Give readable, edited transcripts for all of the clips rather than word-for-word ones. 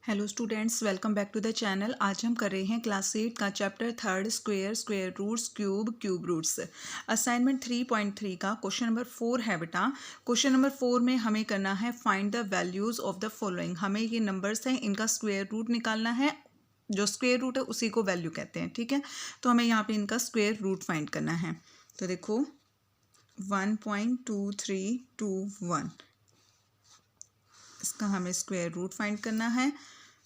Hello students, welcome back to the channel. आज हम कर रहे हैं क्लास 8 का chapter 3 square, square roots, cube, cube roots. Assignment 3.3 का क्वेश्चन नंबर 4 है बेटा। क्वेश्चन नंबर 4 में हमें करना है find the values of the following. हमें ये नंबर्स हैं, इनका स्क्वायर रूट निकालना है। जो स्क्वायर रूट है उसी को वैल्यू कहते हैं, ठीक है। तो हमें यहाँ पे इनका स्क्वायर रूट फाइंड करना है। तो देखो 1.2321, इसका हमें स्क्वायर रूट फाइंड करना है।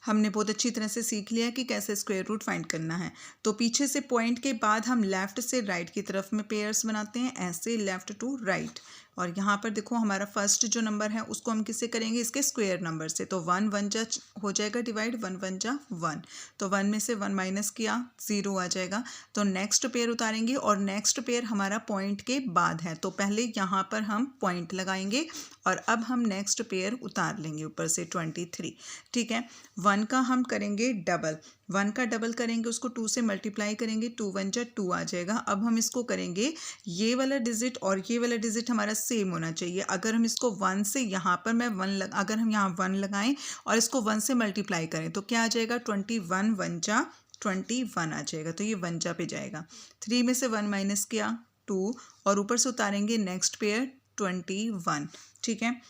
हमने बहुत अच्छी तरह से सीख लिया कि कैसे स्क्वायर रूट फाइंड करना है। तो पीछे से पॉइंट के बाद हम लेफ़्ट से राइट की तरफ में पेयर्स बनाते हैं, ऐसे लेफ़्ट टू राइट। और यहाँ पर देखो हमारा फर्स्ट जो नंबर है उसको हम किससे करेंगे, इसके स्क्वायर नंबर से। तो 1 1 जा हो जाएगा डिवाइड, 1 1 जा 1। तो 1 में से 1 माइनस किया, 0 आ जाएगा। तो नेक्स्ट पेयर उतारेंगे और नेक्स्ट पेयर हमारा पॉइंट के बाद है, तो पहले यहाँ पर हम पॉइंट लगाएंगे और अब हम नेक्स्ट पेयर उतार लेंगे ऊपर से 23, ठीक है। 1 का हम करेंगे डबल, 1 का डबल करेंगे, उसको 2 से मल्टीप्लाई करेंगे, 2 1 जा 2 आ जाएगा। अब हम इसको करेंगे, ये वाला डिजिट और ये वाला डिजिट हमारा सेम होना चाहिए। अगर हम इसको 1 से यहाँ पर मैं 1 अगर हम यहाँ 1 लगाएं और इसको 1 से मल्टीप्लाई करें तो क्या आ जाएगा, 21 1 जा 21 आ जाएगा। तो ये 1 जा पे जाएगा। 3 में से 1 माइनस किया 2 और ऊपर से उतारेंगे नेक्स्ट पेयर 21, ठीक है।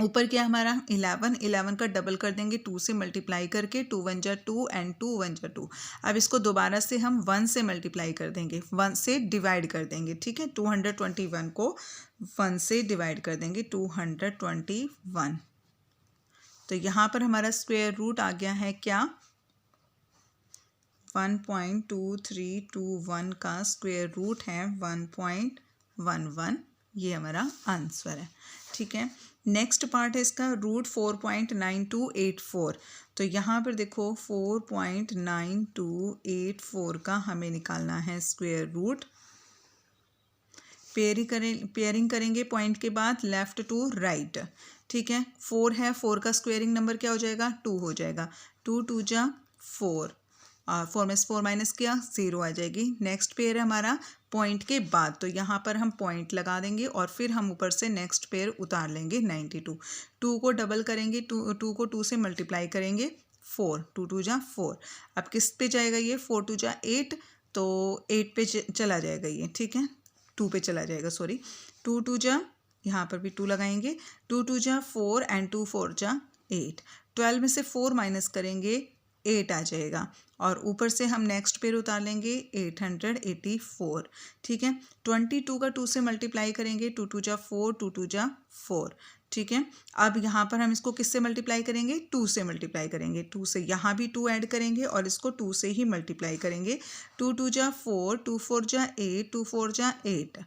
ऊपर क्या हमारा 11, 11 का डबल कर देंगे 2 से मल्टीप्लाई करके, 2 1 जा 2 एंड 2 1 जा 2। अब इसको दोबारा से हम 1 से मल्टीप्लाई कर देंगे, 1 से डिवाइड कर देंगे, ठीक है। 221 को 1 से डिवाइड कर देंगे, 221। तो यहाँ पर हमारा स्क्वायर रूट आ गया है क्या, 1.2321 का स्क्वायर रूट है 1.11। ये हमारा आंसर है, ठीक है। नेक्स्ट पार्ट है इसका रूट 4.9284। तो यहाँ पर देखो 4.9284 का हमें निकालना है स्क्वायर रूट। पेयरिंग करेंगे पॉइंट के बाद लेफ्ट टू राइट, ठीक है। 4 है, 4 का स्क्वेयरिंग नंबर क्या हो जाएगा, 2 हो जाएगा। 2 2 जा 4, 4 में से 4 माइनस किया 0 आ जाएगी। नेक्स्ट पेयर है हमारा पॉइंट के बाद, तो यहाँ पर हम पॉइंट लगा देंगे और फिर हम ऊपर से नेक्स्ट पेयर उतार लेंगे 92। 2 को डबल करेंगे, 2 को 2 से मल्टीप्लाई करेंगे, 4 2 2 जा 4। अब किस पे जाएगा ये, 4 2 जा 8, तो 8 पे चला जाएगा ये, ठीक है। 2 पे चला जाएगा, सॉरी। 2 2 जा, यहाँ पर भी 2 लगाएंगे, 2 2 जा 4 एंड 2 4 जा 8। 12 में से 4 माइनस करेंगे 8 आ जाएगा और ऊपर से हम नेक्स्ट पेयर उतार लेंगे 884, ठीक है। 22 का 2 से मल्टीप्लाई करेंगे, 2 2 जा 4, 2 2 जा 4, ठीक है। अब यहाँ पर हम इसको किससे मल्टीप्लाई करेंगे, 2 से मल्टीप्लाई करेंगे। 2 से यहाँ भी 2 ऐड करेंगे और इसको 2 से ही मल्टीप्लाई करेंगे। 2 2 जा 4, 2 4 जा 8, 2 4 जा 8।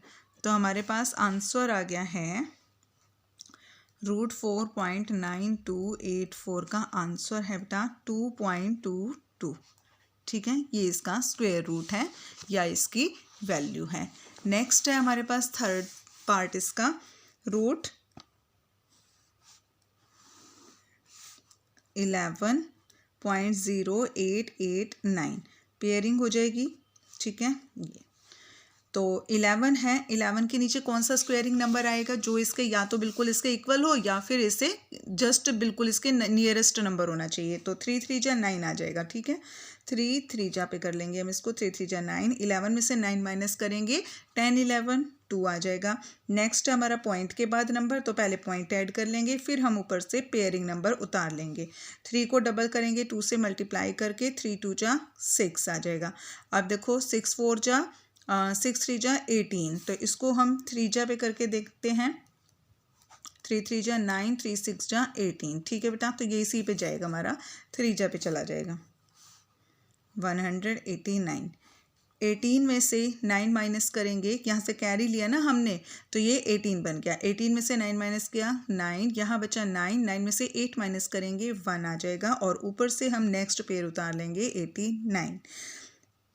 तो हमारे पास आंसर आ गया है रूट 4.9284 का आंसर है बेटा 2.22, ठीक है। ये इसका स्क्वायर रूट है या इसकी वैल्यू है। नेक्स्ट है हमारे पास थर्ड पार्ट इसका, रूट 11.0889। पेयरिंग हो जाएगी, ठीक है। ये तो 11 है, 11 के नीचे कौन सा स्क्वायरिंग नंबर आएगा, जो इसके या तो बिल्कुल इसके इक्वल हो या फिर इसे जस्ट बिल्कुल इसके नियरेस्ट नंबर होना चाहिए। तो 3 3 जा 9 आ जाएगा, ठीक है। 3 3 जा पे कर लेंगे हम इसको, 3 3 जा 9। 11 में से 9 माइनस करेंगे, 10 11 2 आ जाएगा। नेक्स्ट हमारा पॉइंट के बाद नंबर, तो पहले पॉइंट ऐड कर लेंगे, फिर हम ऊपर से पेयरिंग नंबर उतार लेंगे। 3 को डबल करेंगे, 2 से मल्टीप्लाई करके, 3 2 जा 6 आ जाएगा। अब देखो 6 4 जा 6 3 जा 18, तो इसको हम 3 जा पे करके देखते हैं। 3 3 जा 9, 3 6 जा 18, ठीक है बेटा। तो ये इसी पे जाएगा, हमारा 3 जा पे चला जाएगा, 189। 18 में से 9 माइनस करेंगे, यहाँ से कैरी लिया ना हमने, तो ये 18 बन गया। 18 में से 9 माइनस किया 9, यहाँ बचा 9, 9 में से 8 माइनस करेंगे 1 आ जाएगा और ऊपर से हम नेक्स्ट पेयर उतार लेंगे 89।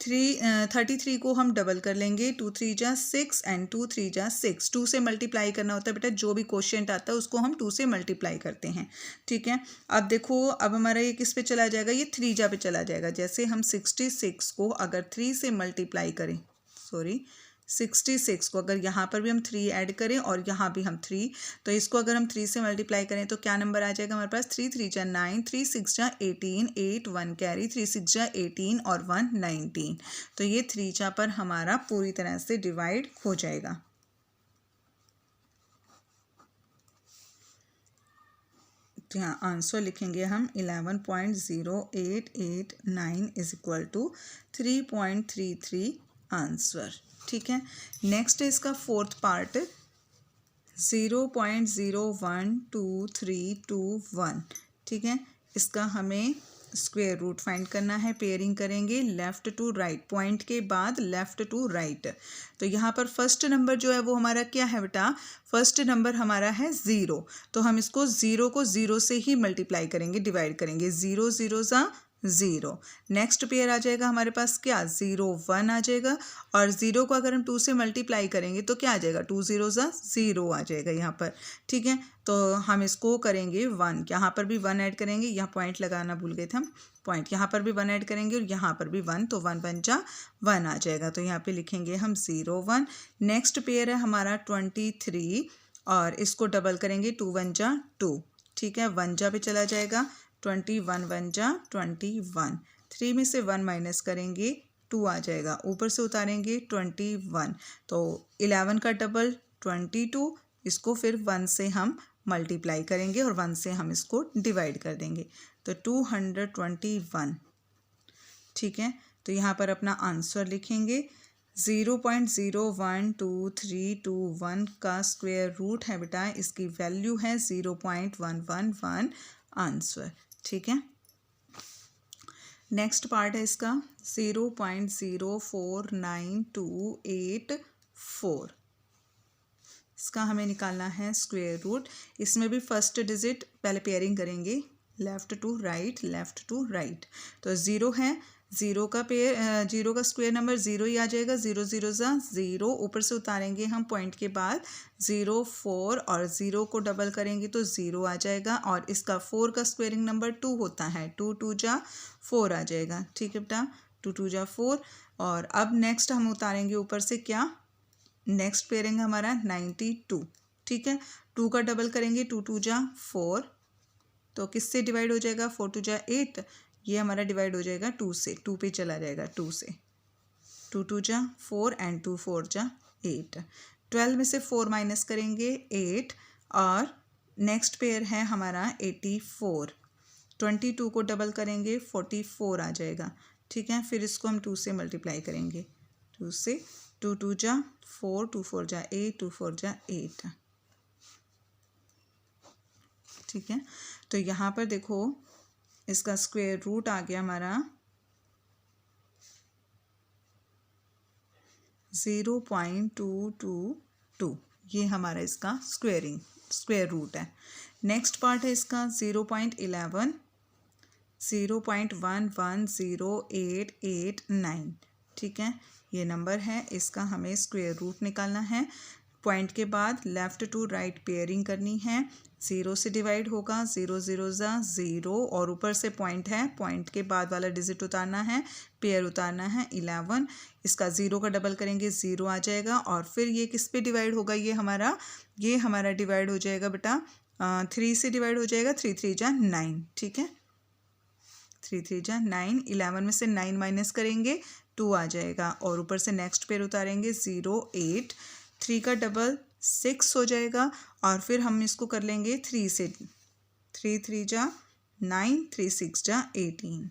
33 को हम डबल कर लेंगे, 2 3 जा 6 एंड 2 3 जा 6। 2 से मल्टीप्लाई करना होता है बेटा, जो भी क्वोशिएंट आता है उसको हम 2 से मल्टीप्लाई करते हैं, ठीक है। अब देखो अब हमारा ये किस पे चला जाएगा, ये 3 जा पे चला जाएगा। जैसे हम 66 को अगर 3 से मल्टीप्लाई करें, सॉरी 66 को अगर यहाँ पर भी हम 3 ऐड करें और यहाँ भी हम 3, तो इसको अगर हम 3 से मल्टीप्लाई करें तो क्या नंबर आ जाएगा हमारे पास? 3 3 जा 9, 3 6 जा 18, 8 1 कैरी, 3 6 जा 18 और 1 19। तो ये 3 जा पर हमारा पूरी तरह से डिवाइड हो जाएगा। तो यहाँ आंसर लिखेंगे हम 11.0889 इज इक्वल टू 3.33 आंसर। ठीक है, नेक्स्ट है इसका फोर्थ पार्ट 0.012321। ठीक है, इसका हमें स्क्वायर रूट फाइंड करना है। पेयरिंग करेंगे लेफ़्ट टू राइट, पॉइंट के बाद लेफ़्ट टू राइट। तो यहाँ पर फर्स्ट नंबर जो है वो हमारा क्या है बेटा? फर्स्ट नंबर हमारा है 0, तो हम इसको 0 को 0 से ही मल्टीप्लाई करेंगे, डिवाइड करेंगे। 0 0 ज़ा 0। नेक्स्ट पेयर आ जाएगा हमारे पास क्या? 0 1 आ जाएगा, और 0 को अगर हम 2 से मल्टीप्लाई करेंगे तो क्या आ जाएगा? 2 0 ज़ा 0 आ जाएगा यहाँ पर। ठीक है, तो हम इसको करेंगे 1, यहाँ पर भी 1 ऐड करेंगे, यहाँ पॉइंट लगाना भूल गए थे हम, पॉइंट यहाँ पर भी 1 ऐड करेंगे और यहाँ पर भी 1, तो 1 1 जा 1 आ जाएगा। तो यहाँ पे लिखेंगे हम 0 1। नेक्स्ट पेयर है हमारा 23, और इसको डबल करेंगे, 2 1 जा 2। ठीक है, 1 जा पे चला जाएगा, 21 1 जा 21। 3 में से 1 माइनस करेंगे, 2 आ जाएगा, ऊपर से उतारेंगे 21, तो 11 का डबल 22। इसको फिर 1 से हम मल्टीप्लाई करेंगे और 1 से हम इसको डिवाइड कर देंगे, तो 221। ठीक है, तो यहाँ पर अपना आंसर लिखेंगे 0.012321 का स्क्वायर रूट है बेटा, इसकी वैल्यू है 0.111 आंसर। ठीक है, नेक्स्ट पार्ट है इसका 0.049284। इसका हमें निकालना है स्क्वायर रूट। इसमें भी फर्स्ट डिजिट पहले पेयरिंग करेंगे, left to right, left to right. तो 0 है, 0 का पेयर, 0 का स्क्वायर नंबर 0 ही आ जाएगा। 0 0 ज़ा 0, ऊपर से उतारेंगे हम पॉइंट के बाद 0 4, और 0 को डबल करेंगे तो 0 आ जाएगा, और इसका 4 का स्क्वायरिंग नंबर 2 होता है, 2 2 जा 4 आ जाएगा। ठीक है बेटा, 2 2 जा 4। और अब नेक्स्ट हम उतारेंगे ऊपर से क्या? नेक्स्ट पेयरिंग हमारा 92। ठीक है, 2 का डबल करेंगे, 2 2 जा 4, तो किससे डिवाइड हो जाएगा? 4 2 जा 8, ये हमारा डिवाइड हो जाएगा 2 से, 2 पे चला जाएगा, 2 से। 2 2 जा 4 एंड 2 4 जा 8। 12 में से 4 माइनस करेंगे 8, और नेक्स्ट पेयर है हमारा 84। 22 को डबल करेंगे 44 आ जाएगा। ठीक है, फिर इसको हम 2 से मल्टीप्लाई करेंगे, 2 से। 2 2 जा 4, 2 4 जा 8, 2 4 जा 8। ठीक है, तो यहाँ पर देखो इसका स्क्वायर रूट आ गया हमारा 0.222। ये हमारा इसका स्क्वायर रूट है। नेक्स्ट पार्ट है इसका 0.11, 0.110889। ठीक है, ये नंबर है, इसका हमें स्क्वायर रूट निकालना है। पॉइंट के बाद लेफ़्ट टू राइट पेयरिंग करनी है। 0 से डिवाइड होगा, 0 0 ज़ा 0, और ऊपर से पॉइंट है, पॉइंट के बाद वाला डिजिट उतारना है, पेयर उतारना है 11। इसका 0 का डबल करेंगे, 0 आ जाएगा, और फिर ये किस पे डिवाइड होगा? ये हमारा डिवाइड हो जाएगा बेटा 3 से डिवाइड हो जाएगा, 3 3 जा 9। ठीक है, 3 3 जा 9। 11 में से 9 माइनस करेंगे, 2 आ जाएगा, और ऊपर से नेक्स्ट पेयर उतारेंगे 0 8। 3 का डबल 6 हो जाएगा, और फिर हम इसको कर लेंगे 3 से। 3 3 जा 9, 3 6 जा 18।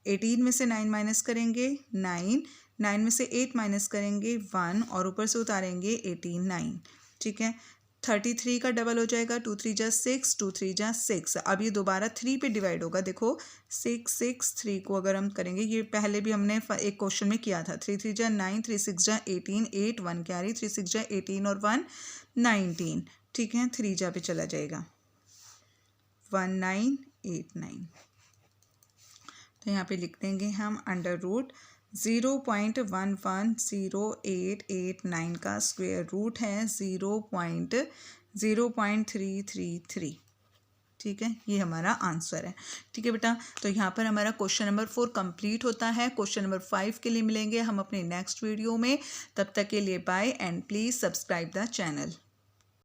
18 में से 9 माइनस करेंगे 9, 9 में से 8 माइनस करेंगे 1, और ऊपर से उतारेंगे 18 9। ठीक है, 33 का डबल हो जाएगा, 2 3 जा 6, 2 3 जा 6। अब ये दोबारा 3 पे डिवाइड होगा। देखो 6 6 3 को अगर हम करेंगे, ये पहले भी हमने एक क्वेश्चन में किया था। 3 3 जा 9, 3 6 जा 18, 8 1 कैरी, 3 6 जा 18 और 1 19। ठीक है, 3 जा पे चला जाएगा 1989। तो यहाँ पे लिख देंगे हम अंडर रूट 0.110889 का स्क्वायर रूट है 0.0333। ठीक है, ये हमारा आंसर है। ठीक है बेटा, तो यहाँ पर हमारा क्वेश्चन नंबर 4 कंप्लीट होता है। क्वेश्चन नंबर 5 के लिए मिलेंगे हम अपने नेक्स्ट वीडियो में। तब तक के लिए bye and please subscribe the channel.